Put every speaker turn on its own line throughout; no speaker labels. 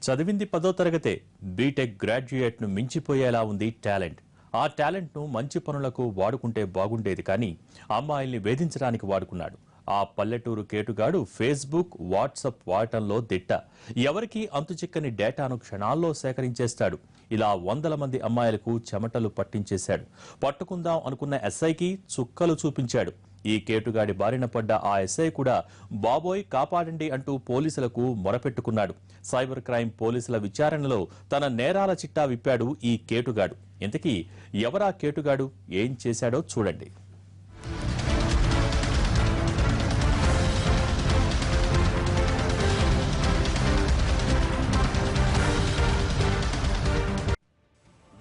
చదివింది 10వ తరగతే. బీటెక్ గ్రాడ్యుయేట్ను మించిపోయేలా ఉంది టాలెంట్. ఆ టాలెంట్ను మంచి పనులకు వాడుకుంటే బాగుండేది, కానీ అమ్మాయిల్ని వేధించడానికి వాడుకున్నాడు. ఆ పల్లెటూరు కేటుగాడు ఫేస్బుక్, వాట్సాప్ వాడటంలో దిట్ట. ఎవరికీ అంతుచిక్కని డేటాను క్షణాల్లో సేకరించేస్తాడు. ఇలా వందల మంది అమ్మాయిలకు చెమటలు పట్టించేశాడు. పట్టుకుందాం అనుకున్న ఎస్ఐకి చుక్కలు చూపించాడు. ఈ కేటుగాడి బారిన పడ్డ ఆ ఎస్ఐ కూడా బాబోయ్ కాపాడండి అంటూ పోలీసులకు మొరపెట్టుకున్నాడు. సైబర్ క్రైమ్ పోలీసుల విచారణలో తన నేరాల చిట్టా విప్పాడు ఈ కేటుగాడు. ఇంతకీ ఎవరా కేటుగాడు, ఏం చేశాడో చూడండి.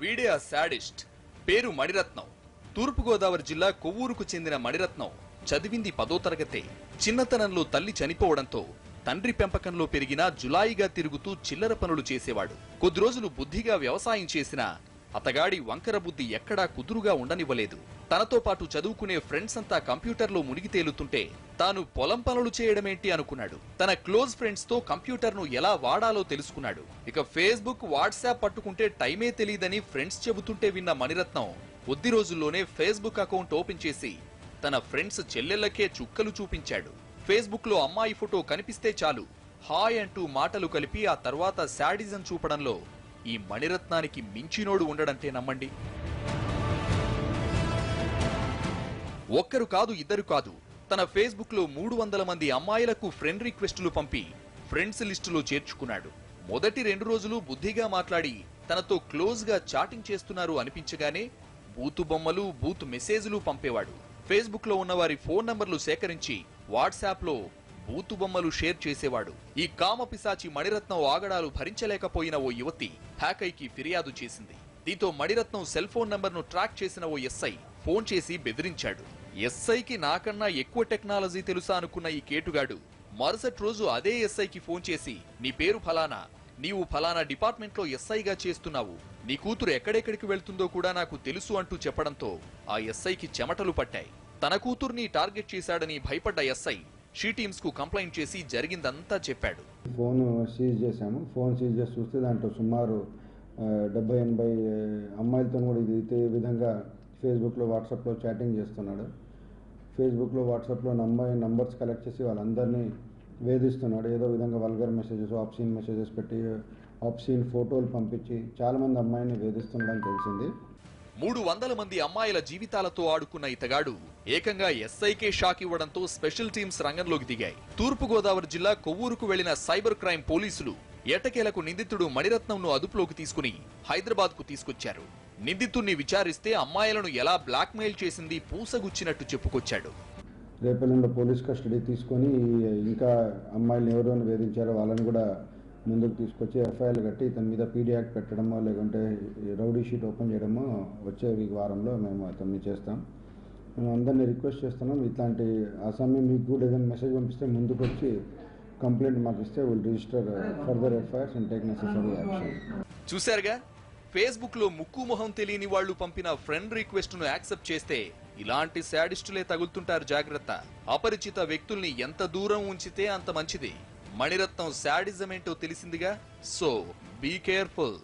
వీడే ఆ శాడిస్ట్. పేరు మణిరత్నం. తూర్పుగోదావరి జిల్లా కొవ్వూరుకు చెందిన మణిరత్నం చదివింది 10వ తరగతే. చిన్నతనంలో తల్లి చనిపోవడంతో తండ్రి పెంపకంలో పెరిగినా జులాయిగా తిరుగుతూ చిల్లర పనులు చేసేవాడు. కొద్ది రోజులు బుద్ధిగా వ్యవసాయం చేసినా అతగాడి వంకర బుద్ధి ఎక్కడా కుదురుగా ఉండనివ్వలేదు. తనతో పాటు చదువుకునే ఫ్రెండ్స్ అంతా కంప్యూటర్లో మునిగి తేలుతుంటే తాను పొలం పనులు చేయడమేంటి అనుకున్నాడు. తన క్లోజ్ ఫ్రెండ్స్ తో కంప్యూటర్ను ఎలా వాడాలో తెలుసుకున్నాడు. ఇక ఫేస్బుక్, వాట్సాప్ పట్టుకుంటే టైమే తెలియదని ఫ్రెండ్స్ చెబుతుంటే విన్న మణిరత్నం కొద్ది రోజుల్లోనే ఫేస్బుక్ అకౌంట్ ఓపెన్ చేసి తన ఫ్రెండ్స్ చెల్లెళ్లకే చుక్కలు చూపించాడు. ఫేస్బుక్ లో అమ్మాయి ఫోటో కనిపిస్తే చాలు హాయ్ అంటూ మాటలు కలిపి ఆ తర్వాత శాడిజం చూపడంలో ఈ మణిరత్నానికి మించినోడు ఉండడంటే నమ్మండి. ఒక్కరు కాదు, ఇద్దరు కాదు, తన ఫేస్బుక్ లో 300 మంది అమ్మాయిలకు ఫ్రెండ్ రిక్వెస్టులు పంపి ఫ్రెండ్స్ లిస్టులో చేర్చుకున్నాడు. మొదటి 2 రోజులు బుద్ధిగా మాట్లాడి తనతో క్లోజ్ గా చాటింగ్ చేస్తున్నారు అనిపించగానే బూతు బొమ్మలు, బూత్ మెసేజ్లు పంపేవాడు. ఫేస్బుక్ లో ఉన్న వారి ఫోన్ నంబర్లు సేకరించి వాట్సాప్ లో బూతు బొమ్మలు షేర్ చేసేవాడు. ఈ కామపిశాచి మణిరత్నం ఆగడాలు భరించలేకపోయిన ఓ యువతి హ్యాకైకి ఫిర్యాదు చేసింది. దీంతో మణిరత్నం సెల్ ఫోన్ నంబర్ను ట్రాక్ చేసిన ఓ ఎస్ఐ ఫోన్ చేసి బెదిరించాడు. ఎస్ఐకి నాకన్నా ఎక్కువ టెక్నాలజీ తెలుసా అనుకున్న ఈ కేటుగాడు మరుసటి రోజు అదే ఎస్ఐకి ఫోన్ చేసి, నీ పేరు ఫలానా, నీవు ఫలానా డిపార్ట్మెంట్ లో ఎస్ఐగా చేస్తున్నావు, నీ కూతురు ఎక్కడెక్కడికి వెళ్తుందో కూడా నాకు తెలుసు అంటూ చెప్పడంతో ఆ ఎస్ఐకి చెమటలు పట్టాయి. తన కూతుర్ని టార్గెట్ చేశాడని భయపడ్డ ఎస్ఐ షీ టీమ్స్ కు కంప్లైంట్ చేసి జరిగిందంతా చెప్పాడు.
ఫోన్ సీజ్ చేశాము. ఫోన్ సీజ్ చేసి చూస్తే దాంట్లో సుమారు 70-80 అమ్మాయిలతో కూడా ఇదే విధంగా ఫేస్బుక్లో, వాట్సాప్లో చాటింగ్ చేస్తున్నాడు. ఫేస్బుక్లో, వాట్సాప్లో నంబర్స్ కలెక్ట్ చేసి వాళ్ళందరినీ వేధిస్తున్నాడు. ఏదో విధంగా వల్గర్ మెసేజెస్, ఆప్సీన్ మెసేజెస్ పెట్టి, ఆప్సీన్ ఫోటోలు పంపించి చాలామంది అమ్మాయిని వేధిస్తున్నాడని తెలిసింది.
300 మంది అమ్మాయిల జీవితాలతో ఆడుకున్న ఇతగాడు ఏకంగా ఎస్ఐకే షాక్ ఇవ్వడంతో స్పెషల్ టీమ్స్ రంగంలోకి దిగాయి. తూర్పుగోదావరి జిల్లా కొవ్వూరుకు వెళ్లిన సైబర్ క్రైమ్ పోలీసులు ఎటకేలకు నిందితుడు మణిరత్నంను అదుపులోకి తీసుకుని హైదరాబాద్ కు తీసుకొచ్చారు. నిందితుడిని విచారిస్తే అమ్మాయిలను ఎలా బ్లాక్ మెయిల్ చేసింది పూసగుచ్చినట్టు చెప్పుకొచ్చాడు.
రేపల్లిలో పోలీస్ కస్టడీ తీసుకొని ఇంకా అమ్మాయిలను ఎవరైనా వేధించారో వాళ్ళని కూడా ముందుకు తీసుకొచ్చి ఎఫ్ఐఆర్లు కట్టి ఇతని మీద పీడీ యాక్ట్ పెట్టడమో లేకుంటే రౌడీ షీట్ ఓపెన్ చేయడమో వచ్చే వారంలో మేము అతన్ని చేస్తాం. మేము అందరినీ రిక్వెస్ట్ చేస్తున్నాం, ఇట్లాంటి ఆ సమయం మీకు కూడా ఏదైనా మెసేజ్ పంపిస్తే ముందుకు వచ్చి కంప్లైంట్ మాకు ఇస్తే will register further FIRs and take necessary action.
చూశారుగా, ఫేస్బుక్ లో ముక్కు మొహం తెలియని వాళ్లు పంపిన ఫ్రెండ్ రిక్వెస్ట్ ను యాక్సెప్ట్ చేస్తే ఇలాంటి శాడిస్టులే తగులుతుంటారు. జాగ్రత్త. అపరిచిత వ్యక్తుల్ని ఎంత దూరం ఉంచితే అంత మంచిది. మణిరత్నం శాడిజం ఏంటో తెలిసిందిగా, సో బీ కేర్ఫుల్.